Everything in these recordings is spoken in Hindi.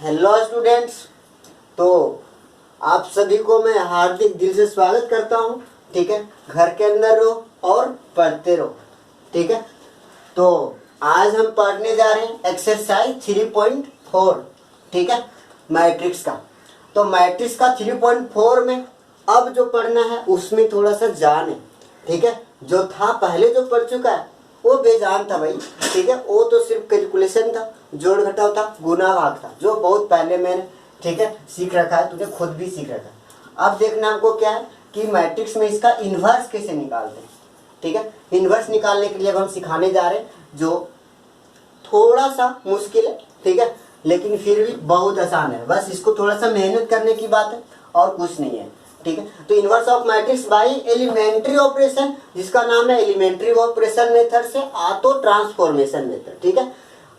Hello students. तो आप सभी को मैं हार्दिक दिल से स्वागत करता हूं। ठीक है, घर के अंदर रहो और पढ़ते रहो। ठीक है, तो आज हम पढ़ने जा रहे हैं एक्सरसाइज 3.4। ठीक है, मैट्रिक्स का। तो मैट्रिक्स का 3.4 में अब जो पढ़ना है उसमें थोड़ा सा जान है। ठीक है, जो था पहले जो पढ़ चुका है वो बेजान था भाई। ठीक है, वो तो सिर्फ कैलकुलेशन था, जोड़ घटाव था, गुना भाग था, जो बहुत पहले मैंने ठीक है सीख रखा है, तुझे खुद भी सीख रखा है। अब देखना हमको क्या है कि मैट्रिक्स में इसका इन्वर्स कैसे निकालते हैं। ठीक है, इन्वर्स निकालने के लिए अब हम सिखाने जा रहे हैं, जो थोड़ा सा मुश्किल है। ठीक है, लेकिन फिर भी बहुत आसान है। बस इसको थोड़ा सा मेहनत करने की बात है और कुछ नहीं है। ठीक है, तो inverse of matrix by elementary operation, जिसका नाम है एलिमेंट्री ऑपरेशन मेथड से ऑटो ट्रांसफॉर्मेशन मेथड। ठीक है,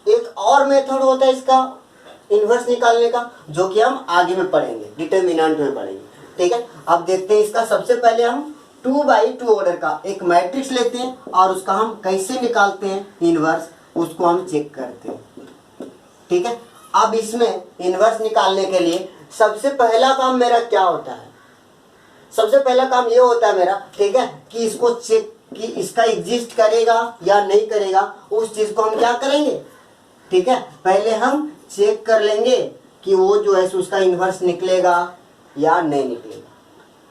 एक और मेथड होता है इसका इन्वर्स निकालने का, जो कि हम आगे में पढ़ेंगे, डिटरमिनेंट में पढ़ेंगे। ठीक है, अब देखते हैं इसका। सबसे पहले हम 2x2 ऑर्डर का एक मैट्रिक्स लेते हैं और उसका हम कैसे निकालते हैं इन्वर्स, उसको हम चेक करते हैं। ठीक है, अब इसमें इन्वर्स निकालने के लिए सबसे पहला काम मेरा क्या होता है? सबसे पहला काम ये होता है मेरा, ठीक है, कि इसको चेक कि इसका एग्जिस्ट करेगा या नहीं करेगा, उस चीज को हम क्या करेंगे? ठीक है, पहले हम चेक कर लेंगे कि वो जो है उसका इन्वर्स निकलेगा या नहीं निकलेगा।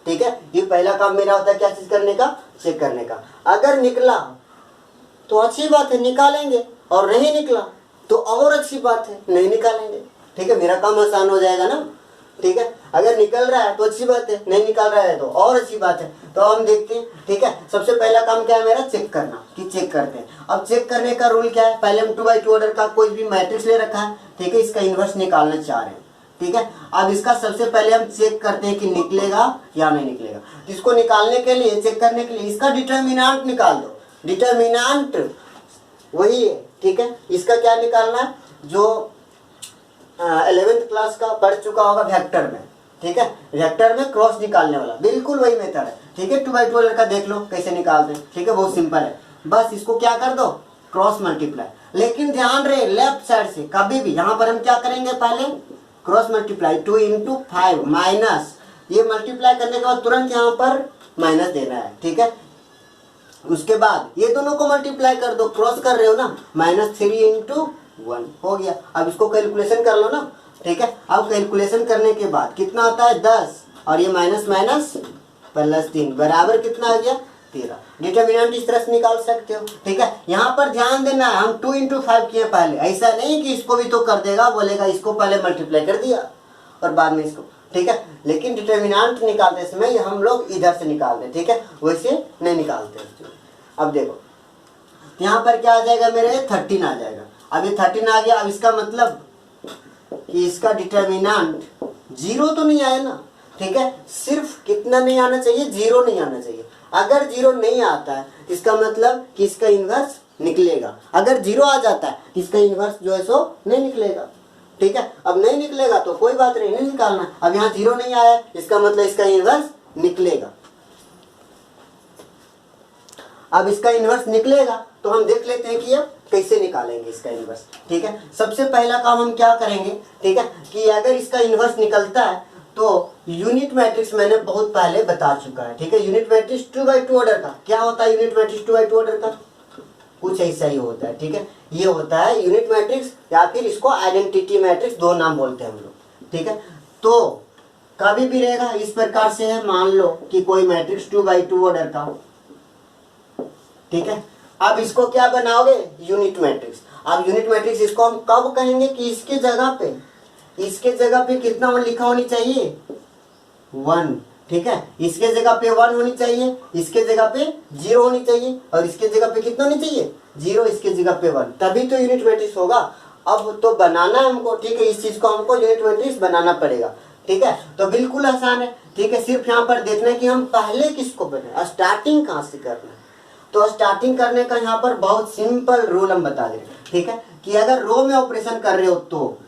ठीक है, ये पहला काम मेरा होता है, क्या चीज करने का? चेक करने का। अगर निकला तो अच्छी बात है, निकालेंगे, और नहीं निकला तो और अच्छी बात है, नहीं निकालेंगे। ठीक है, मेरा काम आसान हो जाएगा ना। ठीक है, अगर निकल रहा है तो अच्छी बात है, नहीं निकल रहा है तो और अच्छी बात है। तो हम देखते हैं। ठीक है, सबसे पहला काम क्या है मेरा? चेक करना, कि चेक करते हैं। अब चेक करने का रूल क्या है? पहले हम 2x2 ऑर्डर का कोई भी मैट्रिक्स ले रखा है, ठीक है, इसका इन्वर्स निकालना चाह रहे हैं। ठीक है, अब इसका सबसे पहले हम चेक करते हैं कि निकलेगा या नहीं निकलेगा। इसको निकालने के लिए, चेक करने के लिए इसका डिटरमिनेंट निकाल दो। डिटरमिनेंट वही है। ठीक है, इसका क्या निकालना है? जो 11th क्लास का पढ़ चुका होगा वेक्टर में। ठीक है, वेक्टर में क्रॉस निकालने वाला बिल्कुल वही मेथड है। ठीक है, 2x2 लड़का देख लो कैसे निकालते हैं। ठीक है, बहुत सिंपल है, बस इसको क्या कर दो? Cross multiply. लेकिन ध्यान रहे लेफ्ट साइड से कभी भी, यहाँ पर हम क्या करेंगे? पहले क्रॉस मल्टीप्लाई 2 × 5 माइनस, ये मल्टीप्लाई करने के बाद तुरंत यहाँ पर माइनस देना है। ठीक है, उसके बाद ये दोनों को मल्टीप्लाई कर दो, क्रॉस कर रहे हो ना, -3 × 1 हो गया। अब इसको कैलकुलेशन कर लो ना। ठीक है, अब कैलकुलेशन करने के बाद कितना आता है? 10, और ये माइनस माइनस +3 बराबर कितना आ गया? 13। डिटरमिनेंट इस तरह से निकाल सकते हो। ठीक है, यहाँ पर ध्यान देना है, हम 2 × 5 किए पहले, ऐसा नहीं कि इसको भी तो कर देगा, बोलेगा इसको पहले मल्टीप्लाई कर दिया और बाद में इसको। ठीक है, लेकिन डिटरमिनेंट निकालते समय हम लोग इधर से निकालते हैं। ठीक है, वैसे नहीं निकालते। अब देखो यहाँ पर क्या आ जाएगा मेरे? 13 आ जाएगा। अब ये 13 आ गया। अब इसका मतलब कि इसका डिटरमिनेंट 0 तो नहीं आया ना। ठीक है, सिर्फ कितना नहीं आना चाहिए? 0 नहीं आना चाहिए। अगर 0 नहीं आता है इसका मतलब कि इसका इन्वर्स निकलेगा। अगर 0 आ जाता है इसका इन्वर्स जो है सो नहीं निकलेगा। ठीक है, अब नहीं निकलेगा तो कोई बात नहीं, नहीं निकालना। अब यहाँ 0 नहीं आया इसका मतलब इसका इन्वर्स निकलेगा। अब इसका इन्वर्स निकलेगा तो हम देख लेते हैं कि अब कैसे निकालेंगे इसका इन्वर्स। ठीक है, सबसे पहला काम हम क्या करेंगे? ठीक है, कि अगर इसका इन्वर्स निकलता है तो यूनिट मैट्रिक्स मैंने बहुत पहले बता चुका है। ठीक है, यूनिट मैट्रिक्स 2x2 ऑर्डर का क्या होता है? यूनिट मैट्रिक्स 2x2 ऑर्डर का कुछ ऐसा ही होता है। ठीक है, ये होता है यूनिट मैट्रिक्स, या फिर इसको आइडेंटिटी मैट्रिक्स, दो नाम बोलते हैं हम लोग। ठीक है, तो कभी भी रहेगा इस प्रकार से है, मान लो कि कोई मैट्रिक्स 2x2 ऑर्डर का। ठीक है, अब इसको क्या बनाओगे? Unit matrix. अब यूनिट मैट्रिक्स इसको हम कब कहेंगे? कि इसके जगह पे कितना लिखा होनी चाहिए? 1। ठीक है, इसके जगह पे 1 होनी चाहिए, इसके जगह पे 0 होनी चाहिए, और इसके जगह पे कितना होनी चाहिए? 0, इसके जगह पे 1, तभी तो यूनिट मैट्रिक्स होगा। अब तो बनाना है हमको। ठीक है, इस चीज को हमको यूनिट मैट्रिक्स बनाना पड़ेगा। ठीक है, तो बिल्कुल आसान है। ठीक है, सिर्फ यहाँ पर देखना है कि हम पहले किसको बने, स्टार्टिंग कहाँ से करना है। तो स्टार्टिंग करने का यहाँ पर बहुत सिंपल रूल हम बता दें। ठीक है, कि अगर रो में ऑपरेशन कर रहे हो तो,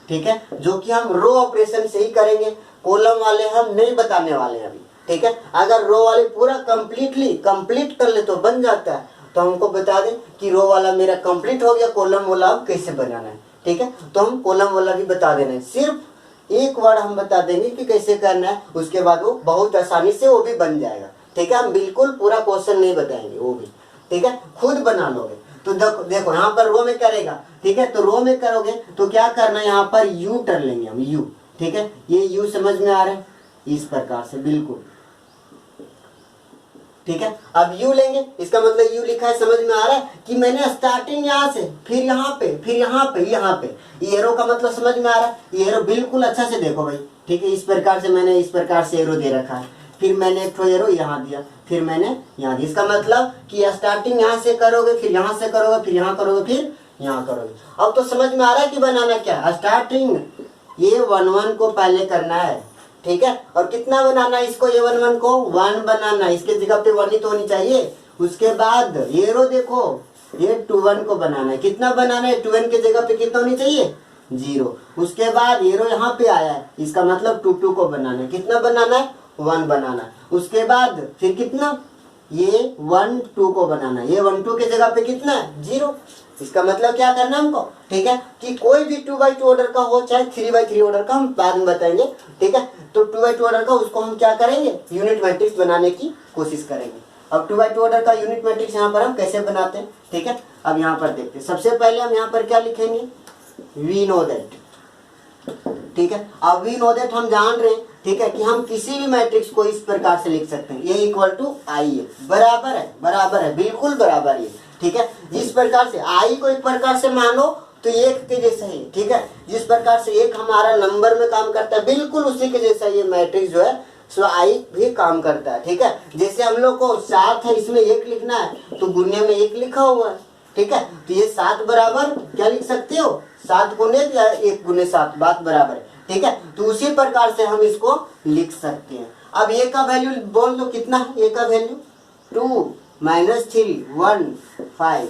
ठीक है, जो कि हम रो ऑपरेशन से ही करेंगे, कॉलम वाले हम नहीं बताने वाले हैं अभी। ठीक है, अगर रो वाले पूरा कंप्लीट कर ले तो बन जाता है, तो हमको बता दें कि रो वाला मेरा कंप्लीट हो गया, कॉलम वाला अब कैसे बनाना है। ठीक है, तो हम कॉलम वाला भी बता देना है, सिर्फ एक वर्ड हम बता देंगे कि कैसे करना है, उसके बाद वो बहुत आसानी से वो भी बन जाएगा। ठीक है, हम बिल्कुल पूरा क्वेश्चन नहीं बताएंगे वो भी, ठीक है, खुद बना लोगे। तो देखो यहाँ पर रो में करेगा, ठीक है, तो रो में करोगे तो क्या करना है, यहाँ पर यू कर लेंगे हम, यू। ठीक है, ये यू समझ में आ रहा है, इस प्रकार से बिल्कुल। ठीक है, अब यू लेंगे, इसका मतलब यू लिखा है, समझ में आ रहा है कि मैंने स्टार्टिंग यहाँ से फिर यहाँ पे फिर यहाँ पे यहाँ पे, ये एरो का मतलब समझ में आ रहा है। ये एरो बिल्कुल अच्छा से देखो भाई। ठीक है, इस प्रकार से मैंने इस प्रकार से एरो दे रखा है, फिर मैंने एक ठो एरो यहाँ दिया, फिर मैंने यहाँ दिया। इसका मतलब कि स्टार्टिंग यहाँ से करोगे, फिर यहाँ से करोगे, फिर यहाँ करोगे, फिर यहाँ करोगे। अब तो समझ में आ रहा है कि बनाना क्या, स्टार्टिंग ये 1 1 को पहले करना है। ठीक है, और कितना बनाना है इसको, ये 1 1 को 1 बनाना है, इसके जगह पे 1 ही तो होनी चाहिए। उसके बाद ये रो देखो, ये 2 1 को बनाना है, कितना बनाना है, 2 1 के जगह पे कितना होनी चाहिए, 0। उसके बाद ये रो यहाँ पे आया है, इसका मतलब 2 2 को बनाना है, कितना बनाना है, 1 बनाना है। उसके बाद फिर कितना, ये 1 2 को बनाना है, ये 1 2 के जगह पे कितना है, 0। इसका मतलब क्या करना है हमको, ठीक है, कि कोई भी 2 by 2 ऑर्डर का हो, चाहे 3 by 3 ऑर्डर का, हम बाद में बताएंगे। ठीक है, तो 2 by 2 ऑर्डर का उसको हम क्या करेंगे, यूनिट मैट्रिक्स बनाने की कोशिश करेंगे। अब 2 by 2 ऑर्डर का यूनिट मैट्रिक्स यहाँ पर हम कैसे बनाते हैं। ठीक है, अब यहाँ पर देखते हैं, सबसे पहले हम यहाँ पर क्या लिखेंगे, वी नो दैट। ठीक है, अब वी नो दैट हम जान रहे हैं, ठीक है, कि हम किसी भी मैट्रिक्स को इस प्रकार से लिख सकते हैं, ये इक्वल टू आई है, बराबर है, बिल्कुल बराबर है। ठीक है, जिस प्रकार से आई को एक प्रकार से मानो तो एक के जैसा ही, ठीक है, जिस प्रकार से एक हमारा नंबर में काम करता है, बिल्कुल उसी के जैसा ये मैट्रिक्स जो है सो आई भी काम करता है। ठीक है, जैसे हम लोग को 7 है, इसमें 1 लिखना है तो गुने में 1 लिखा हुआ है। ठीक है, तो ये 7 बराबर क्या लिख सकते हो, 7 गुने या 1 गुने 7, बात बराबर है। ठीक है, तो उसी प्रकार से हम इसको लिख सकते हैं। अब ए का वैल्यू बोल दो, कितना है ए का वैल्यू, 2 -3 1 5।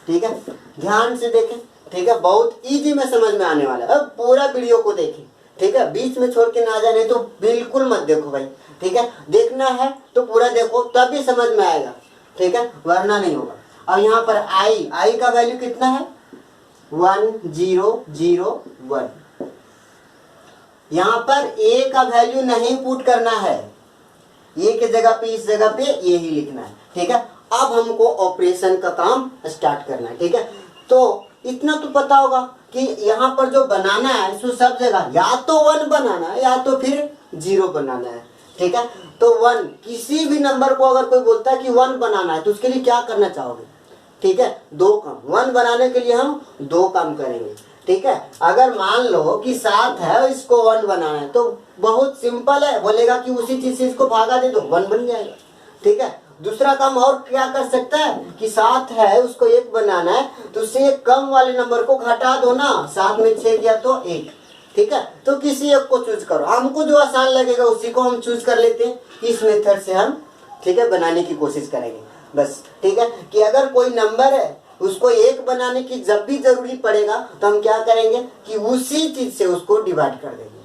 ठीक है, ध्यान से देखें। ठीक है, बहुत इजी में समझ में आने वाला है, अब पूरा वीडियो को देखें। ठीक है, बीच में छोड़ के ना जाने तो बिल्कुल मत देखो भाई। ठीक है, देखना है तो पूरा देखो, तभी समझ में आएगा। ठीक है, वरना नहीं होगा। अब यहाँ पर आई का वैल्यू कितना है, 1 0 0 1। यहाँ पर ए का वैल्यू नहीं पुट करना है, ए के जगह पे इस जगह पे ये ही लिखना है। ठीक है, अब हमको ऑपरेशन का काम स्टार्ट करना है। ठीक है, तो इतना तो पता होगा कि यहाँ पर जो बनाना है सो सब जगह या तो 1 बनाना है या तो फिर 0 बनाना है। ठीक है, तो 1 किसी भी नंबर को अगर कोई बोलता है कि 1 बनाना है तो उसके लिए क्या करना चाहोगे। ठीक है, 2 काम, 1 बनाने के लिए हम 2 काम करेंगे। ठीक है, अगर मान लो कि 7 है, इसको 1 बनाना है तो बहुत सिंपल है, बोलेगा कि उसी चीज से इसको भागा दे दो, 1 बन जाएगा। ठीक है, दूसरा काम और क्या कर सकता है कि 7 है, उसको 1 बनाना है तो उससे कम वाले नंबर को घटा दो ना, 7 में 6 गया तो 1। ठीक है, तो किसी एक को चूज करो, हमको जो आसान लगेगा उसी को हम चूज कर लेते हैं। इस मेथड से हम, ठीक है, बनाने की कोशिश करेंगे बस। ठीक है, कि अगर कोई नंबर है उसको 1 बनाने की जब भी जरूरी पड़ेगा तो हम क्या करेंगे कि उसी चीज से उसको डिवाइड कर देंगे।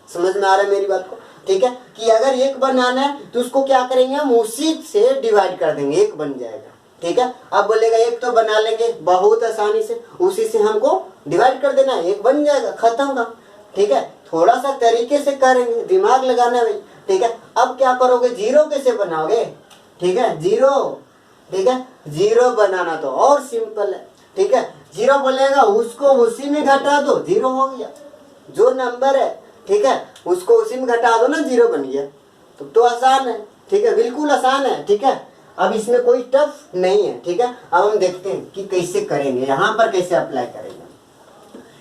समझ में आ रहा है मेरी बात को। ठीक है, कि अगर 1 बनाना है तो उसको क्या करेंगे, हम उसी से डिवाइड कर देंगे, 1 बन जाएगा। ठीक है, अब बोलेगा 1 तो बना लेंगे, बहुत आसानी से उसी से हमको डिवाइड कर देना है, 1 बन जाएगा, खत्म का। ठीक है, थोड़ा सा तरीके से करेंगे, दिमाग लगाना है भाई। ठीक है, अब क्या करोगे, 0 कैसे बनाओगे। ठीक है, 0, ठीक है, 0 बनाना तो और सिंपल है। ठीक है, 0 बोलेगा उसको उसी में घटा दो, 0 हो गया। जो नंबर है, ठीक है, उसको उसी में घटा दो ना, 0 बन गया। तो आसान है। ठीक है, बिल्कुल आसान है। ठीक है, अब इसमें कोई टफ नहीं है। ठीक है, अब हम देखते हैं कि कैसे करेंगे, यहाँ पर कैसे अप्लाई करेंगे।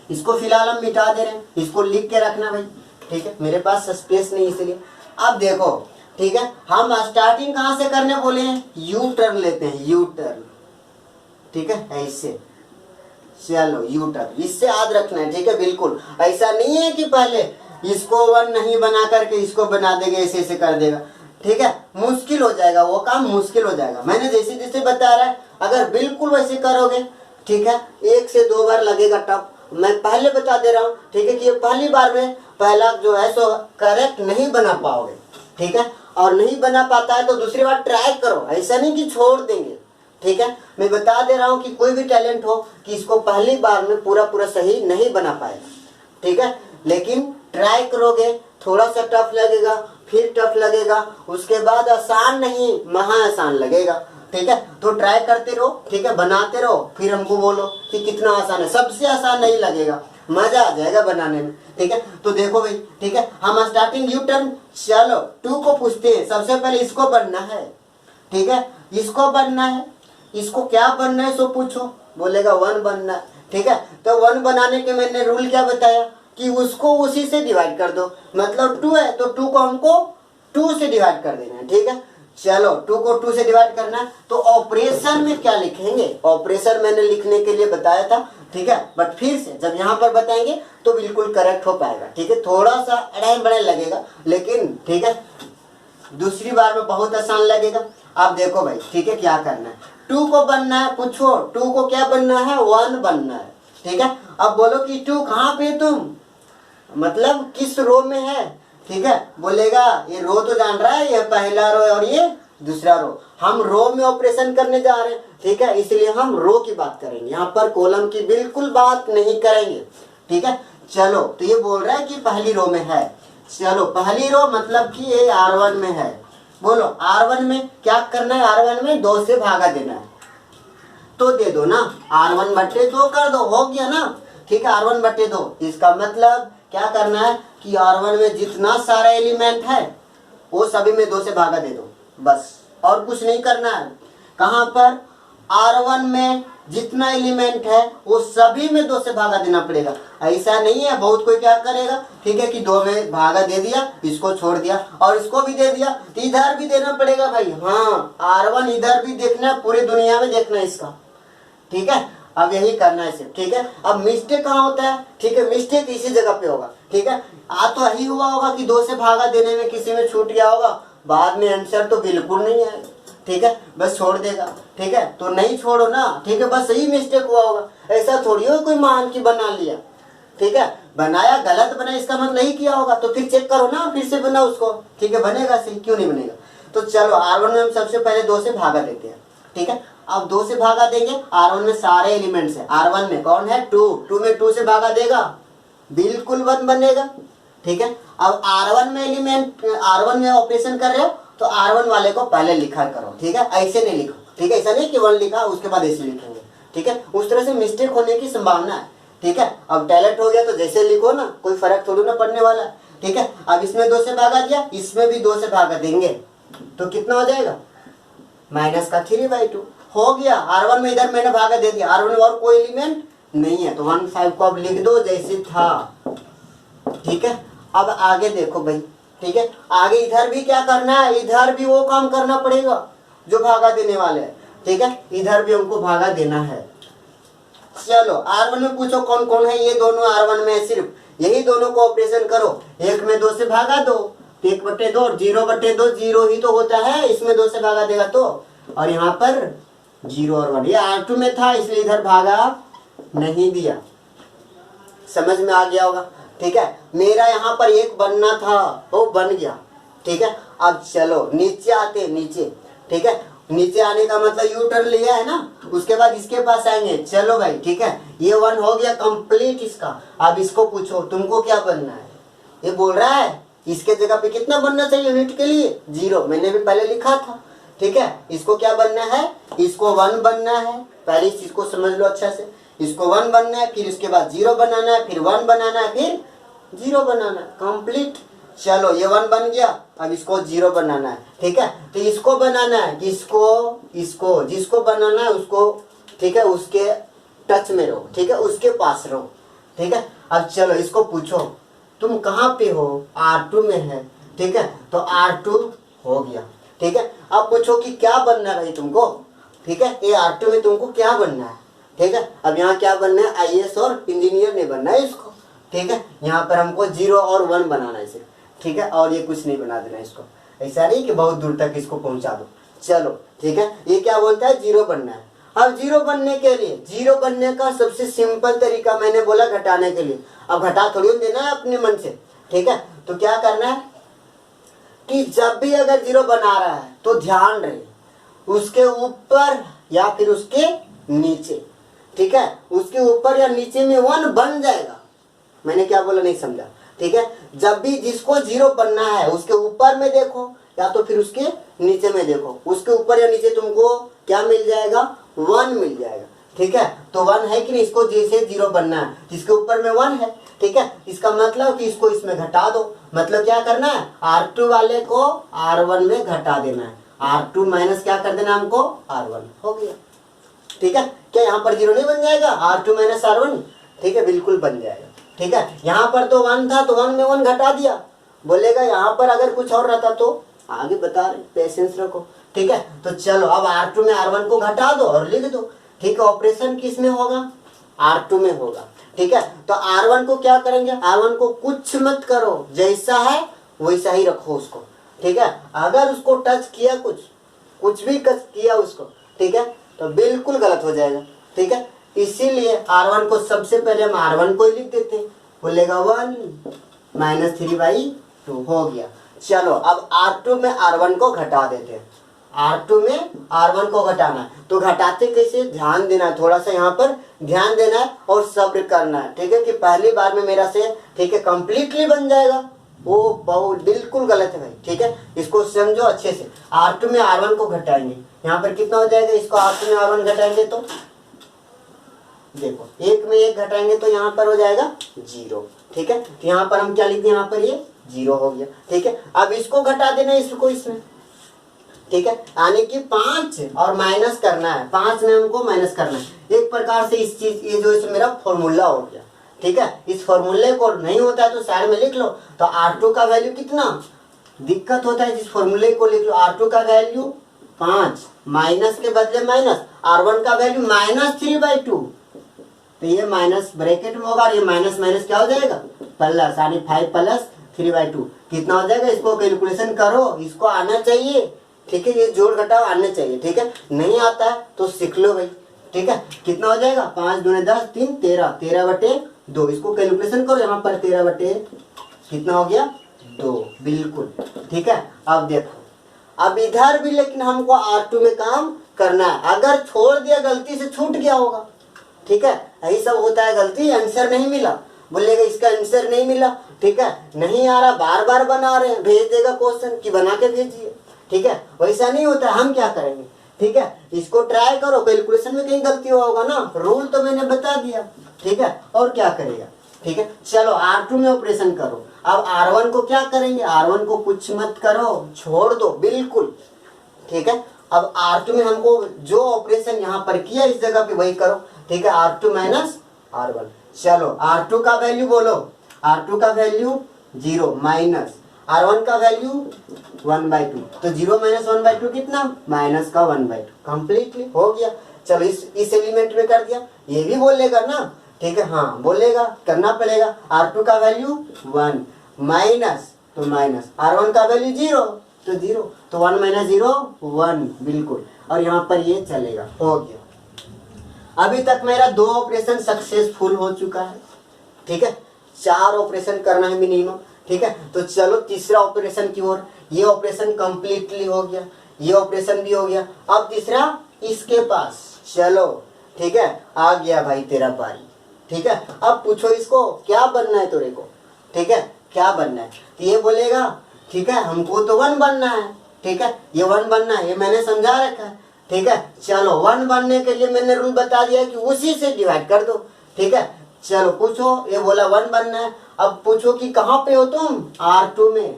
इसको फिलहाल हम मिटा दे रहे हैं, इसको लिख के रखना भाई। ठीक है, मेरे पास स्पेस नहीं इसलिए। अब देखो, ठीक है, हम स्टार्टिंग कहाँ से करने बोले हैं, यू टर्न लेते हैं, यू टर्न। ठीक है, ऐसे चलो यू टर्न, इससे याद रखना है। ठीक है, बिल्कुल ऐसा नहीं है कि पहले इसको 1 नहीं बना करके इसको बना देगा, ऐसे ऐसे कर देगा। ठीक है, मुश्किल हो जाएगा, वो काम मुश्किल हो जाएगा। मैंने जैसे जैसे बता रहा है, अगर बिल्कुल वैसे करोगे, ठीक है, 1 से 2 बार लगेगा टफ। मैं पहले बता दे रहा हूँ, ठीक है, कि ये पहली बार में पहला जो है सो करेक्ट नहीं बना पाओगे। ठीक है, और नहीं बना पाता है तो दूसरी बार ट्राई करो, ऐसा नहीं कि छोड़ देंगे। ठीक है। मैं बता दे रहा हूँ कि कोई भी टैलेंट हो कि इसको पहली बार में पूरा पूरा सही नहीं बना पाएगा, ठीक है। लेकिन ट्राई करोगे, थोड़ा सा टफ लगेगा, फिर टफ लगेगा, उसके बाद आसान नहीं महा आसान लगेगा, ठीक है। तो ट्राई करते रहो, ठीक है, बनाते रहो, फिर हमको बोलो कि कितना आसान है। सबसे आसान नहीं लगेगा, मजा आ जाएगा बनाने में, ठीक है। तो देखो भाई, ठीक है, हम स्टार्टिंग यू टर्न, चलो 2 को पूछते हैं। सबसे पहले इसको बनना है, ठीक है, इसको बनना है। इसको क्या बनना है सो पूछो, बोलेगा 1 बनना है, ठीक है। तो 1 बनाने के मैंने रूल क्या बताया कि उसको उसी से डिवाइड कर दो। मतलब 2 है तो 2 को हमको 2 से डिवाइड कर देना है, ठीक है। चलो 2 को 2 से डिवाइड करना है तो ऑपरेशन में क्या लिखेंगे, ऑपरेशन मैंने लिखने के लिए बताया था, ठीक है। बट फिर से जब यहाँ पर बताएंगे तो बिल्कुल करेक्ट हो पाएगा, ठीक है। थोड़ा सा अड़ाई बड़े लगेगा लेकिन ठीक है, दूसरी बार में बहुत आसान लगेगा। आप देखो भाई, ठीक है, क्या करना है, 2 को बनना है, पूछो 2 को क्या बनना है, 1 बनना है, ठीक है। अब बोलो कि 2 कहाँ पे तुम, मतलब किस रो में है, ठीक है। बोलेगा ये रो तो जान रहा है, ये पहला रो और ये दूसरा रो। हम रो में ऑपरेशन करने जा रहे हैं, ठीक है, इसलिए हम रो की बात करेंगे, यहाँ पर कॉलम की बिल्कुल बात नहीं करेंगे, ठीक है। चलो तो ये बोल रहा है कि पहली रो में है। चलो पहली रो मतलब कि ये R1 में है। बोलो R1 में क्या करना है, R1 में 2 से भागा देना है, तो दे दो ना, R1/2 कर दो, हो गया ना, ठीक है। R1/2, इसका मतलब क्या करना है कि R1 में जितना सारा एलिमेंट है वो सभी में 2 से भागा दे दो, बस, और कुछ नहीं करना है। कहाँ पर, R1 में जितना एलिमेंट है वो सभी में 2 से भागा देना पड़ेगा। ऐसा नहीं है बहुत कोई क्या करेगा, ठीक है, कि 2 में भागा दे दिया, इसको छोड़ दिया और इसको भी दे दिया, तो इधर भी देना पड़ेगा भाई। हाँ, R1 इधर भी देखना, पूरी दुनिया में देखना इसका, ठीक है। अब यही करना है सिर्फ, ठीक है। अब मिस्टेक कहाँ होता है, ठीक है, मिस्टेक इसी जगह पे होगा, ठीक है। तो यही हुआ होगा कि 2 से भागा देने में किसी में छूट गया होगा, बाद में आंसर तो बिल्कुल नहीं आएगा, ठीक है, बस छोड़ देगा, ठीक है। तो नहीं छोड़ो ना, ठीक है, बस यही मिस्टेक हुआ होगा। ऐसा थोड़ी हो कोई मान की बना लिया, ठीक है, बनाया गलत बना, इसका मतलब यही किया होगा, तो फिर चेक करो ना, फिर से बना उसको, ठीक है, बनेगा सही, क्यों नहीं बनेगा। तो चलो R1 में हम सबसे पहले 2 से भागा देते हैं, ठीक है। अब 2 से भागा देंगे, R1 में सारे एलिमेंट्स है, R1 में कौन है, 2 में 2 से भागा देगा, बिल्कुल 1 बनेगा, ठीक है। अब R1 में एलिमेंट, R1 में ऑपरेशन कर रहे हो तो R1 वाले को पहले लिखा करो, ठीक है, ऐसे नहीं लिखो, ठीक है, ऐसा नहीं कि 1 लिखा उसके बाद ऐसे लिखेंगे, ठीक है, उस तरह से मिस्टेक होने की संभावना है, ठीक है। अब टैलेंट हो गया तो जैसे लिखो ना, कोई फर्क थोड़ी ना पड़ने वाला है, ठीक है। अब इसमें 2 से भागा दिया, इसमें भी 2 से भागा देंगे तो कितना हो जाएगा, -3/2 हो गया। R1 में इधर मैंने भागा दे दिया, R1 में और कोई एलिमेंट नहीं है तो 1/5 को अब लिख दो जैसे था, ठीक है। अब आगे देखो भाई, ठीक है, आगे इधर भी क्या करना है, इधर भी वो काम करना पड़ेगा जो भागा देने वाले हैं, ठीक है, इधर भी हमको भागा देना है। चलो R1 में पूछो कौन कौन है, ये दोनों R1 में है, सिर्फ यही दोनों को ऑपरेशन करो, 1 में 2 से भागा दो, 1/2 और 0/2, 0 ही तो होता है, इसमें 2 से भागा देगा तो, और यहाँ पर 0 और 1, ये R2 में था इसलिए इधर भागा नहीं दिया, समझ में आ गया होगा, ठीक है। मेरा यहाँ पर 1 बनना था वो बन गया, ठीक है। अब चलो नीचे आते, नीचे, ठीक है, नीचे आने का मतलब यू टर्न लिया है ना, उसके बाद इसके पास आएंगे। चलो भाई, ठीक है, ये 1 हो गया कंप्लीट इसका। अब इसको पूछो तुमको क्या बनना है, ये बोल रहा है इसके जगह पे कितना बनना चाहिए यूनिट के लिए, 0, मैंने भी पहले लिखा था, ठीक है। इसको क्या बनना है, इसको 1 बनना है, पहले इस चीज को समझ लो अच्छा से, इसको 1 बनना है, फिर इसके बाद 0 बनाना है, फिर 1 बनाना है, फिर 0 बनाना है, कंप्लीट। चलो ये 1 बन गया, अब इसको 0 बनाना है, ठीक है। तो इसको बनाना है, इसको जिसको बनाना है उसको, ठीक है, उसके टच में रहो, ठीक है, उसके पास रहो, ठीक है। अब चलो इसको पूछो तुम कहाँ पे हो, R2 में है, ठीक है, तो R2 हो गया, ठीक है। अब पूछो कि क्या बनना है भाई तुमको, ठीक है, ये R2 में तुमको क्या बनना है, ठीक है। अब यहाँ क्या बनना है, IAS और इंजीनियर नहीं बनना है इसको, ठीक है। यहाँ पर हमको 0 और 1 बनाना है सिर्फ, ठीक है, और ये कुछ नहीं बना देना इसको, ऐसा नहीं कि बहुत दूर तक इसको पहुंचा दो। चलो ठीक है, ये क्या बोलता है, 0 बनना है। अब 0 बनने के लिए, 0 बनने का सबसे सिंपल तरीका मैंने बोला घटाने के लिए, अब घटा थोड़ी देना है अपने मन से, ठीक है। तो क्या करना है कि जब भी अगर 0 बना रहा है तो ध्यान रहे उसके ऊपर या फिर उसके नीचे, ठीक है, उसके ऊपर या नीचे में 1 बन जाएगा। मैंने क्या बोला नहीं समझा, ठीक है। जब भी जिसको 0 बनना है उसके ऊपर में देखो या तो फिर उसके नीचे में देखो, उसके ऊपर या नीचे तुमको क्या मिल जाएगा, 1 मिल जाएगा, ठीक है। तो 1 है कि नहीं, इसको जैसे 0 बनना है जिसके ऊपर में 1 है, ठीक है। इसका मतलब कि इसको इसमें घटा दो, मतलब क्या करना है, R2 वाले को R1 में घटा देना है, R2 माइनस क्या कर देना हमको R1, हो गया, ठीक है। क्या यहाँ पर 0 नहीं बन जाएगा, R2 माइनस R1, ठीक है, बिल्कुल बन जाएगा, ठीक है। यहाँ पर तो 1 था तो 1 में 1 घटा दिया, बोलेगा यहाँ पर अगर कुछ और रहता तो आगे बता रहे, पेशेंस रखो, ठीक है। तो चलो अब R2 में R1 को घटा दो और लिख दो, ठीक है। ऑपरेशन किस में होगा, R2 में होगा, ठीक है। तो R1 को क्या करेंगे, R1 को कुछ मत करो, जैसा है वैसा ही रखो उसको, ठीक है। अगर उसको टच किया, कुछ भी टच किया उसको, ठीक है, तो बिल्कुल गलत हो जाएगा, ठीक है। इसीलिए R1 को सबसे पहले हम R1 को ही लिख देते हैं, बोलेगा 1 माइनस 3/2 हो गया। चलो अब R2 में R1 को घटा देते हैं, R2 में R1 को घटाना है, तो घटाते कैसे, ध्यान देना है, थोड़ा सा यहाँ पर ध्यान देना है और सब्र करना है, ठीक है, कि पहली बार में मेरा से, ठीक है, कंप्लीटली बन जाएगा, वो बहुत बिल्कुल गलत है भाई, ठीक है। इसको समझो अच्छे से, R2 में R1 को घटाएंगे, यहाँ पर कितना हो जाएगा, इसको R2 में R1 घटाएंगे तो देखो 1 में 1 घटाएंगे तो यहाँ पर हो जाएगा 0, ठीक है। तो यहाँ पर हम क्या लिख दें, यहाँ पर ये 0 हो गया, ठीक है। अब इसको घटा देना है, इसको इसमें, ठीक है, यानी कि 5 और माइनस करना है, 5 में हमको माइनस करना है, एक प्रकार से इस चीज, ये जो इसमें मेरा फॉर्मूला हो गया, ठीक है। इस फॉर्मूले को नहीं होता है तो साइड में लिख लो, तो R2 का वैल्यू कितना, दिक्कत होता है जिस फॉर्मूले को लिख लो, R2 का वैल्यू 5, माइनस के बदले माइनस, R1 का वैल्यू -3/2, तो ये माइनस ब्रैकेट में होगा और ये माइनस माइनस क्या हो जाएगा, प्लस, यानी 5 + 3/2 कितना हो जाएगा, इसको कैलकुलेशन करो, इसको आना चाहिए, ठीक है, ये जोड़ घटाव आने चाहिए, ठीक है। नहीं आता है तो सीख लो भाई, ठीक है। कितना हो जाएगा, 5 दूनी 10, 3 13, 13/2, इसको कैलकुलेशन करो, यहाँ पर 13 कितना हो गया 2, बिल्कुल, ठीक है। अब देखो, अब इधर भी लेकिन हमको R2 में काम करना है, अगर छोड़ दिया गलती से छूट गया होगा, ठीक है, यही सब होता है, गलती आंसर नहीं मिला, बोलेगा इसका आंसर नहीं मिला, ठीक है, नहीं आ रहा, बार बार बना रहे हैं, भेज देगा क्वेश्चन कि बना के भेजिए, ठीक है, वैसा नहीं होता, हम क्या करेंगे, ठीक है, इसको ट्राई करो, कैलकुलेशन में कहीं गलती होगा ना, रूल तो मैंने बता दिया, ठीक है, और क्या करेगा, ठीक है। चलो R2 में ऑपरेशन करो, अब R1 को क्या करेंगे, R1 को कुछ मत करो, छोड़ दो बिल्कुल, ठीक है। अब R2 में हमको जो ऑपरेशन यहाँ पर किया इस जगह पे वही करो, ठीक है, R2 माइनस R1, चलो R2 का वैल्यू बोलो, R2 का वैल्यू 0 माइनस R1 का वैल्यू 1/2, तो 0 - 1/2 कितना, माइनस का 1/2, कंप्लीटली हो गया। चलो इस एलिमेंट में कर दिया, ये भी बोलेगा ना, ठीक है, हाँ बोलेगा, करना पड़ेगा। R2 का वैल्यू 1 माइनस, तो माइनस R1 का वैल्यू 0, तो 0, तो 1 - 0 1, बिल्कुल, और यहाँ पर ये चलेगा, हो गया। अभी तक मेरा 2 ऑपरेशन सक्सेसफुल हो चुका है, ठीक है, 4 ऑपरेशन करना है मिनिमम, ठीक है। तो चलो तीसरा ऑपरेशन की ओर, ये ऑपरेशन कंप्लीटली हो गया, ये ऑपरेशन भी हो गया, अब तीसरा इसके पास, चलो ठीक है, आ गया भाई तेरा पारी, ठीक है। अब पूछो इसको क्या बनना है तेरे को, ठीक है, क्या बनना है, तो ये बोलेगा ठीक है हमको तो 1 बनना है, ठीक है, ये 1 बनना है, ये मैंने समझा रखा है, ठीक है। चलो 1 बनने के लिए मैंने रूल बता दिया कि उसी से डिवाइड कर दो, ठीक है। चलो पूछो, ये बोला 1 बनना है, अब पूछो कि कहाँ पे हो तुम, R2 में,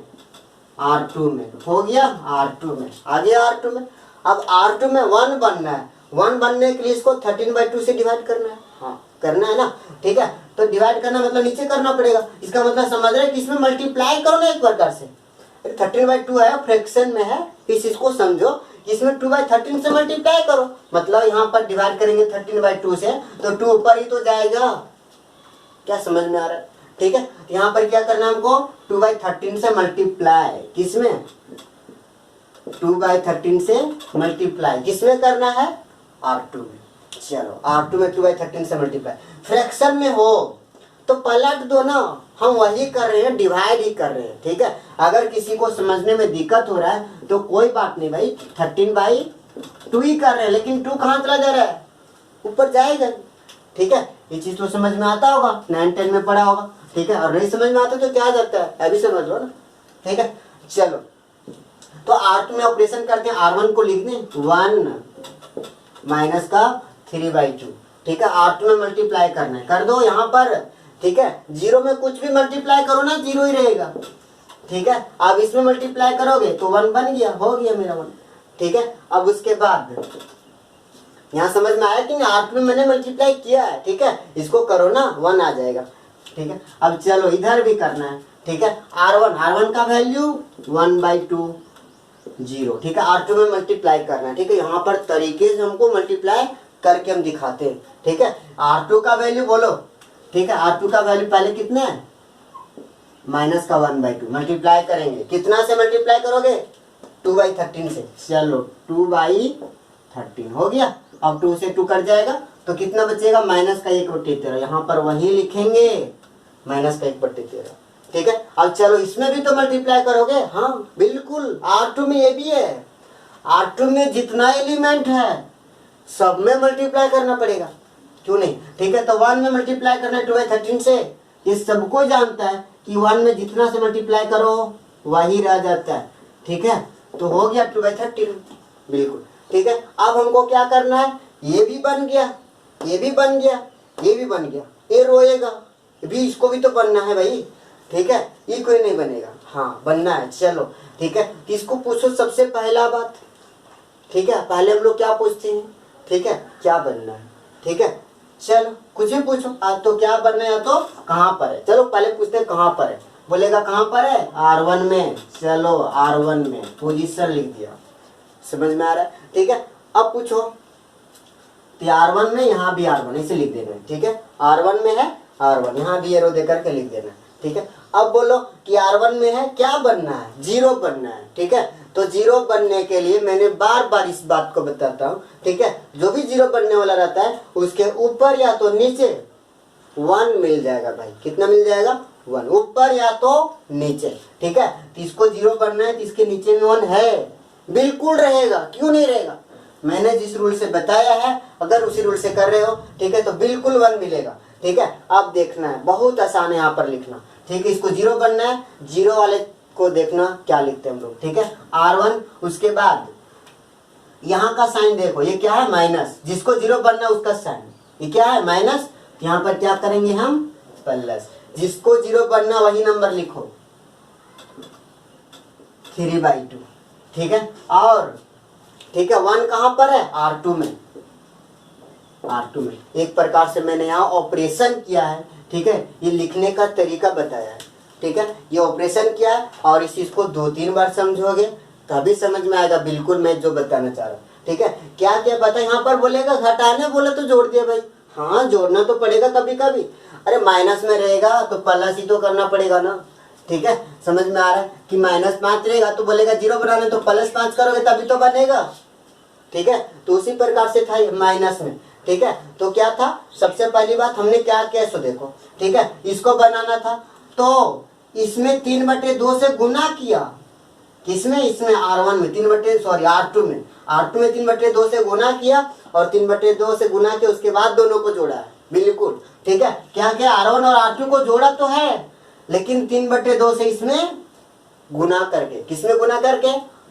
R2 में हो गया, R2 में आ गया, R2 में। अब R2 में 1 बनना है, 1 बनने के लिए इसको 13/2 से डिवाइड करना है, हाँ करना है ना, ठीक है। तो डिवाइड करना मतलब नीचे करना पड़ेगा, इसका मतलब समझ रहे हैं कि इसमें मल्टीप्लाई करो ना एक प्रकार से, 13/2 है, फ्रैक्शन में है, इस चीज को समझो, इसमें 2/13 से मल्टीप्लाई करो, मतलब यहाँ पर डिवाइड करेंगे 13/2 से, तो 2 ऊपर ही तो जाएगा, क्या समझ में आ रहा है, ठीक है। यहाँ पर क्या करना है हमको, 2/13 से मल्टीप्लाई, किसमें, 2/13 से मल्टीप्लाई किसमें करना है, R2 में। चलो R2 में 2/13 से मल्टीप्लाई, फ्रैक्शन में हो तो पलट दो ना, हम वही कर रहे हैं, डिवाइड ही कर रहे हैं, ठीक है। अगर किसी को समझने में दिक्कत हो रहा है तो कोई बात नहीं भाई, 13/13 टू ही कर रहे हैं, लेकिन टू कहाँ चला जा रहा है, ऊपर जाएगा। ठीक है, ये चीज तो समझ में आता होगा, 9-10 में पढ़ा होगा। ठीक है, और नहीं समझ में आता तो क्या आ जाता है, अभी समझ लो ना। ठीक है, चलो तो R2 में ऑपरेशन करते हैं, R1 को लिख दें 1 माइनस का 3/2। ठीक है, R2 में मल्टीप्लाई करना है, कर दो यहाँ पर। ठीक है, 0 में कुछ भी मल्टीप्लाई करो ना 0 ही रहेगा। ठीक है, अब इसमें मल्टीप्लाई करोगे तो 1 बन गया, हो गया मेरा 1। ठीक है, अब उसके बाद यहाँ समझ में आया कि R2 में मैंने मल्टीप्लाई किया है। ठीक है, इसको करो ना 1 आ जाएगा। ठीक है, अब चलो इधर भी करना है। ठीक है, R1 का वैल्यू 1/2 0। ठीक है, R2 में मल्टीप्लाई करना है। ठीक है, यहाँ पर तरीके से हमको मल्टीप्लाई करके हम दिखाते हैं। ठीक है, R2 का वैल्यू बोलो। ठीक है, R2 का वैल्यू पहले कितना है, माइनस का 1/2 मल्टीप्लाई करेंगे, कितना से मल्टीप्लाई करोगे, 2/13 से। चलो 2/13 हो गया। अब 2 से 2 कट जाएगा तो कितना बचेगा, माइनस का 1/13। यहाँ पर वही लिखेंगे, माइनस का 1/13। ठीक है, अब चलो इसमें भी तो मल्टीप्लाई करोगे। हाँ बिल्कुल, R2 में ये भी है, R2 में जितना एलिमेंट है सब में मल्टीप्लाई करना पड़ेगा, क्यों नहीं। ठीक है, तो 1 में मल्टीप्लाई करना है 2/13 से, ये सबको जानता है कि 1 में जितना से मल्टीप्लाई करो वही रह जाता है। ठीक है, तो हो गया 2/13 बिल्कुल। ठीक है, अब हमको क्या करना है, ये भी बन गया, ये भी बन गया, ये भी बन गया, ये रोएगा भी, इसको भी तो बनना है भाई। ठीक है, ये कोई नहीं बनेगा, हाँ बनना है। चलो ठीक है, किसको पूछो सबसे पहला बात। ठीक है, पहले हम लोग क्या पूछते हैं, ठीक है, क्या बनना है। ठीक है, चलो कुछ भी पूछो, आज तो क्या बनना है या तो कहाँ पर है। चलो पहले पूछते हैं कहाँ पर है, बोलेगा कहाँ पर है, R1 में। चलो R1 में पोजीशन लिख दिया, समझ में आ रहा है। ठीक है, अब पूछो तो R1 में, यहाँ भी R1 इसे लिख देना है। ठीक है, R1 में है R1, यहाँ भी एरो दे करके लिख देना है। ठीक है, अब बोलो कि R1 में है, क्या बनना है, 0 बनना है। ठीक है, तो 0 बनने के लिए मैंने बार बार इस बात को बताता हूँ। ठीक है, जो भी 0 बनने वाला रहता है उसके ऊपर या तो नीचे 1 मिल जाएगा भाई। कितना मिल जाएगा, 1, ऊपर या तो नीचे। ठीक है, तो इसको 0 बनना है तो इसके नीचे में 1 है, बिल्कुल रहेगा, क्यों नहीं रहेगा। मैंने जिस रूल से बताया है अगर उसी रूल से कर रहे हो, ठीक है, तो बिल्कुल 1 मिलेगा। ठीक है, अब देखना है, बहुत आसान है यहाँ पर लिखना। ठीक है, इसको 0 बनना है, 0 वाले को देखना क्या लिखते हैं हम लोग। ठीक है, R1, उसके बाद यहाँ का साइन देखो, ये क्या है, माइनस। जिसको 0 बनना है उसका साइन, ये क्या है, माइनस। यहाँ पर क्या करेंगे हम, प्लस। जिसको 0 बनना वही नंबर लिखो, 3/2। ठीक है, और ठीक है, 1 कहाँ पर है, R2 में। R2 में एक प्रकार से मैंने यहाँ ऑपरेशन किया है। ठीक है, ये लिखने का तरीका बताया है। ठीक है, ये ऑपरेशन किया है और इस चीज को 2-3 बार समझोगे तभी समझ में आएगा बिल्कुल मैं जो बताना चाह रहा हूँ। ठीक है, क्या क्या बता, यहाँ पर बोलेगा घटाने बोले तो जोड़ दिया भाई। हाँ जोड़ना तो पड़ेगा कभी कभी, अरे माइनस में रहेगा तो प्लस ही तो करना पड़ेगा ना। ठीक है, समझ में आ रहा है कि -5 रहेगा तो बोलेगा 0 बनाने तो +5 करोगे तभी तो बनेगा। ठीक है, तो उसी प्रकार से था माइनस में। ठीक है, तो क्या था, सबसे पहली बात हमने क्या किया सो देखो। ठीक है, इसको बनाना था तो इसमें 3/2 से गुना किया, किसमें, इसमें R1 में R2 में, R2 में 3/2 से गुना किया और 3/2 से गुना के उसके बाद दोनों को जोड़ा है, बिल्कुल। ठीक है, क्या क्या, R1 और R2 को जोड़ा तो है लेकिन 3/2 से इसमें गुना करके, किसमें गुना करके,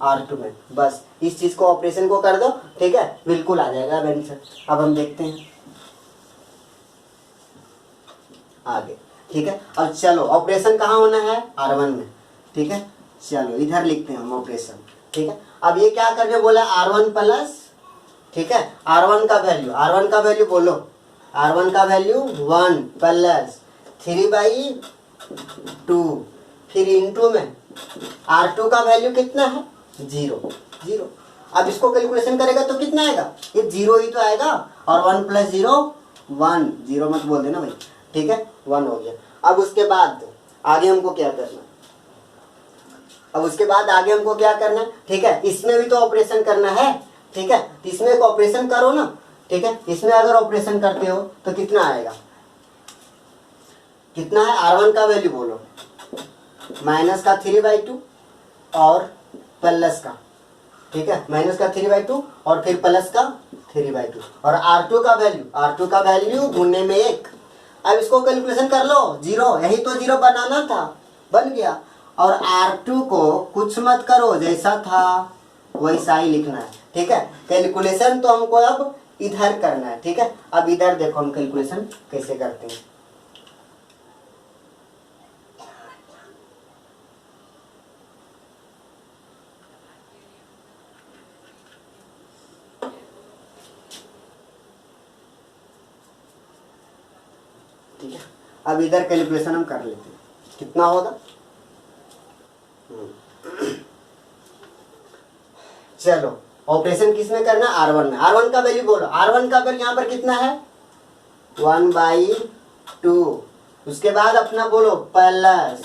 R2 में। बस इस चीज को, ऑपरेशन को कर दो। ठीक है, बिल्कुल आ जाएगा आंसर। अब हम देखते हैं आगे। ठीक है, अब चलो ऑपरेशन कहाँ होना है, R1 में। ठीक है, चलो इधर लिखते हैं हम ऑपरेशन। ठीक है, अब ये क्या करने बोला, R1 प्लस, ठीक है, R1 का वैल्यू बोलो, R1 का वैल्यू 1 प्लस 3/2, फिर इंटू में R2 का वैल्यू कितना है, 0। अब इसको कैलकुलेशन करेगा तो कितना आएगा, ये 0 ही तो आएगा, और 1 + 0 1, 0 मत बोल देना भाई। ठीक है, 1 हो गया। अब उसके बाद आगे हमको क्या करना, ठीक है, इसमें भी तो ऑपरेशन करना है। ठीक है, इसमें एक ऑपरेशन करो ना। ठीक है, इसमें अगर ऑपरेशन करते हो तो कितना आएगा, कितना है, R1 का वैल्यू बोलो, माइनस का 3/2 और प्लस का ठीक है, माइनस का 3/2 और फिर प्लस का 3/2 और R2 का वैल्यू गुणने में 1। अब इसको कैलकुलेशन कर लो, 0, यही तो 0 बनाना था, बन गया। और R2 को कुछ मत करो, जैसा था वैसा ही लिखना है, ठीक है। कैलकुलेशन तो हमको अब इधर करना है, ठीक है। अब इधर देखो हम कैलकुलेशन कैसे करते हैं। ठीक है, अब इधर कैलकुलेशन हम कर लेते हैं, कितना होगा। चलो, ऑपरेशन किसमें करना है, R1 में। R1 का वैल्यू बोलो, R1 का वैल्यू यहाँ पर कितना है 1/2। उसके बाद अपना बोलो प्लस,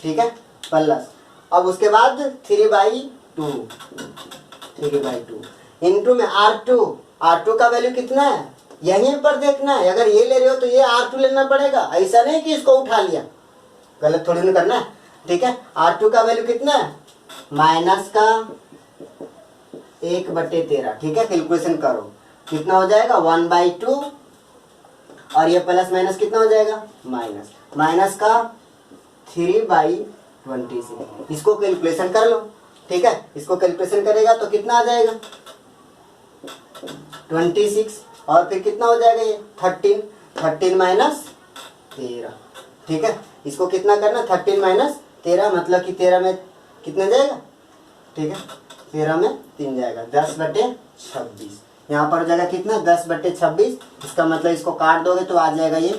ठीक है, प्लस। अब उसके बाद 3/2 इंटू में R2 का वैल्यू कितना है, यहीं पर देखना है। अगर ये ले रहे हो तो ये R2 लेना पड़ेगा, ऐसा नहीं कि इसको उठा लिया, गलत थोड़ी ना करना है, ठीक है। R2 का वैल्यू कितना है, माइनस का 1/13, ठीक है। कैलकुलेशन करो, कितना हो जाएगा 1/2 और ये प्लस माइनस कितना हो जाएगा, माइनस का 3/26। इसको कैलकुलेशन कर लो, ठीक है। इसको कैलकुलेशन करेगा तो कितना आ जाएगा 26 और फिर कितना हो जाएगा ये 13 माइनस 13, ठीक है। इसको कितना करना 13 माइनस 13 मतलब कि 13 में कितना जाएगा, ठीक है, 13 में 3 जाएगा, 10/26। यहाँ पर जाएगा कितना 10/26। इसका मतलब इसको काट दोगे तो आ जाएगा ये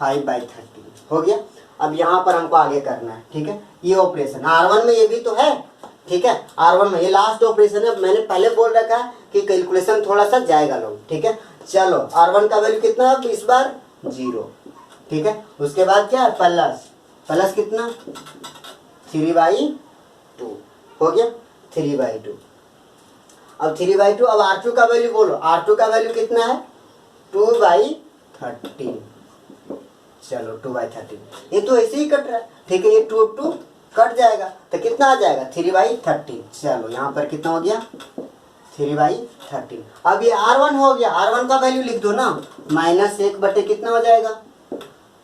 5/13 हो गया। अब यहाँ पर हमको आगे करना है, ठीक है। ये ऑपरेशन R1 में ये भी तो है, ठीक है। R1 में ये लास्ट ऑपरेशन है, मैंने पहले बोल रखा है कि कैलकुलेशन थोड़ा सा जाएगा लोग, ठीक है। चलो, R1 का वैल्यू कितना है इस बार 0, ठीक है। उसके बाद क्या है प्लस कितना 3/2 हो गया 3/2। अब 3/2, अब R2 का वैल्यू बोलो, R2 का वैल्यू कितना है 2/13। चलो 2/13, ये तो ऐसे ही कट रहा है, ठीक है। ये 2 कट जाएगा तो कितना आ जाएगा 3/13। चलो यहाँ पर कितना हो गया 3/13। अब ये R1 हो गया, R1 का वैल्यू लिख दो ना, -1 बटे कितना हो जाएगा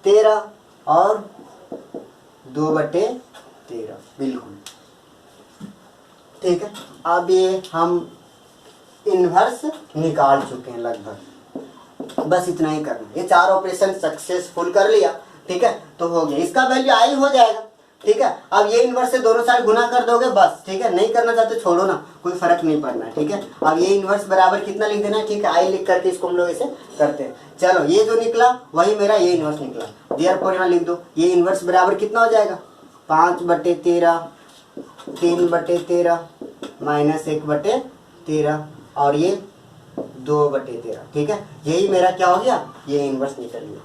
13 और 2/13, बिल्कुल ठीक है। अब ये हम इन्वर्स निकाल चुके हैं लगभग, बस इतना ही करना। ये 4 ऑपरेशन सक्सेसफुल कर लिया, ठीक है, तो हो गया। इसका वैल्यू आई हो जाएगा, ठीक है। अब ये इन्वर्स से दोनों साइड गुना कर दोगे बस, ठीक है। नहीं करना चाहते छोड़ो ना, कोई फर्क नहीं पड़ना है, ठीक है। अब ये इन्वर्स बराबर कितना लिख देना है, ठीक है, आई लिख करके इसको हम लोग ऐसे करते हैं। चलो, ये जो निकला वही मेरा ये इन्वर्स निकला, देयरफॉर यहाँ लिख दो। ये इन्वर्स बराबर कितना हो जाएगा 5/13, 3/13 -1/13 और ये 2/13, ठीक है। यही मेरा क्या हो गया, ये इन्वर्स निकल गया,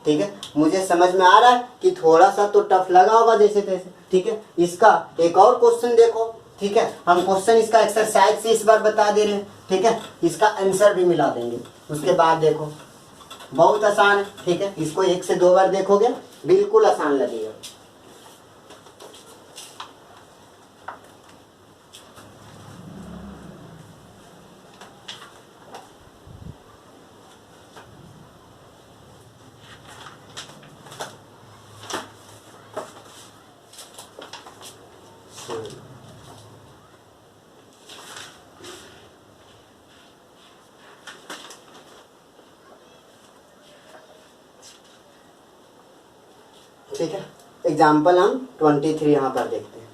ठीक है। मुझे समझ में आ रहा है कि थोड़ा सा तो टफ लगा होगा जैसे तैसे, ठीक है। इसका एक और क्वेश्चन देखो, ठीक है। हम क्वेश्चन इसका एक्सरसाइज से इस बार बता दे रहे हैं, ठीक है। इसका आंसर भी मिला देंगे, उसके बाद देखो बहुत आसान है, ठीक है। इसको 1 से 2 बार देखोगे बिल्कुल आसान लगेगा। ठीक है, एग्जाम्पल हम 23 यहाँ पर देखते हैं।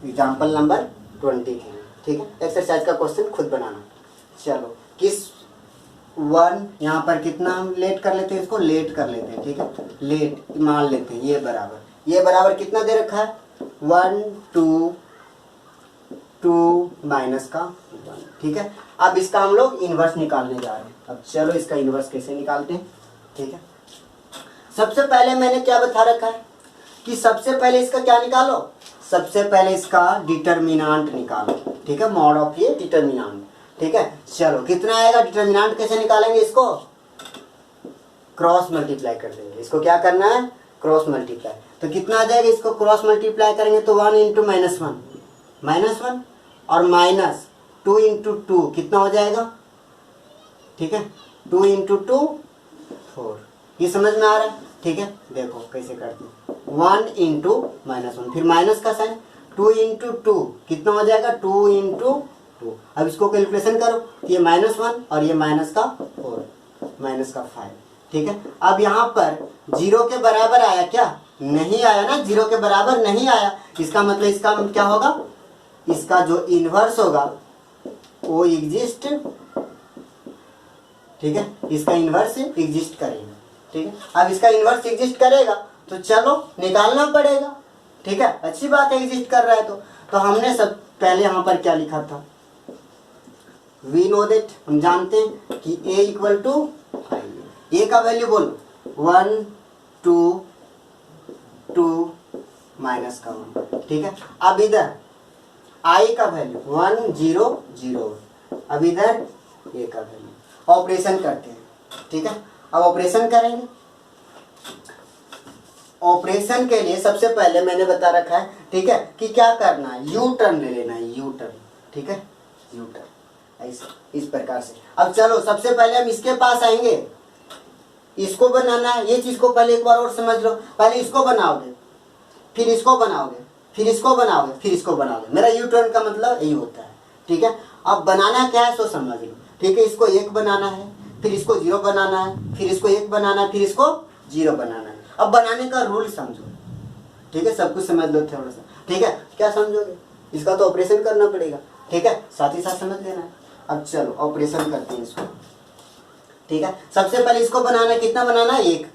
एग्जाम्पल नंबर 23, ठीक है। एक्सरसाइज का क्वेश्चन खुद बनाना। चलो, किस 1 यहाँ पर कितना हम लेट कर लेते हैं, इसको लेट कर लेते हैं, ठीक है। लेट मान लेते हैं, ये बराबर कितना दे रखा है 1 2 2 माइनस का 1, ठीक है। अब इसका हम लोग इन्वर्स निकालने जा रहे हैं। अब चलो इसका इन्वर्स कैसे निकालते हैं, ठीक है। सबसे पहले मैंने क्या बता रखा है कि सबसे पहले इसका क्या निकालो, सबसे पहले इसका डिटर्मिनांट निकालो, ठीक है। मॉड ऑफ ये डिटर्मिनांट, ठीक है। चलो, कितना आएगा डिटर्मिनांट कैसे निकालेंगे, इसको क्रॉस मल्टीप्लाई कर देंगे। इसको क्या करना है क्रॉस मल्टीप्लाई। तो कितना आ जाएगा, इसको क्रॉस मल्टीप्लाई करेंगे तो 1 इंटू माइनस वन और माइनस 2 इंटू टू कितना हो जाएगा, ठीक है, 2 इंटू टू 4। ये समझ में आ रहा है, ठीक है। देखो कैसे करते हैं, 1 इंटू -1 फिर माइनस का साइन, 2 इंटू टू कितना हो जाएगा, 2 इंटू टू। अब इसको कैलकुलेशन करो, तो ये -1 और ये माइनस का 4 माइनस का 5, ठीक है। अब यहाँ पर 0 के बराबर आया क्या, नहीं आया ना, 0 के बराबर नहीं आया। इसका मतलब इसका क्या होगा, इसका जो इन्वर्स होगा वो एग्जिस्ट, ठीक है, इसका इन्वर्स एग्जिस्ट करेगा, ठीक है। अब इसका इन्वर्स एग्जिस्ट करेगा तो चलो निकालना पड़ेगा, ठीक है। अच्छी बात है, एग्जिस्ट कर रहा है तो हमने सब पहले यहाँ पर क्या लिखा था, वी नो दैट, हम जानते हैं कि a इक्वल टू ए का वैल्यू बोलो 1 2 2 माइनस का 1, ठीक है। अब इधर i का वैल्यू 1 0 0, अब इधर a का वैल्यू, ऑपरेशन करते हैं, ठीक है। अब ऑपरेशन करेंगे, ऑपरेशन के लिए सबसे पहले मैंने बता रखा है, ठीक है, कि क्या करना है, यू टर्न ले लेना है, यू टर्न, ठीक है, यू टर्न इस प्रकार से। अब चलो सबसे पहले हम इसके पास आएंगे, इसको बनाना है, ये चीज को पहले एक बार और समझ लो। पहले इसको बनाओगे, फिर इसको बनाओगे, फिर इसको बनाओगे, फिर इसको बनाओगे। मेरा यू टर्न का मतलब यही होता है, ठीक है। अब बनाना क्या है सो समझ लो, ठीक है। इसको 1 बनाना है, फिर इसको 0 बनाना है, फिर इसको 1 बनाना है, फिर इसको 0 बनाना है। अब बनाने का रूल समझो, ठीक है, सब कुछ समझ लो थोड़ा सा, ठीक है। क्या समझोगे, इसका तो ऑपरेशन करना पड़ेगा, ठीक है, साथ ही साथ समझ लेना है। अब चलो ऑपरेशन करते हैं इसको, ठीक है। सबसे पहले इसको बनाना है, कितना बनाना है, 1,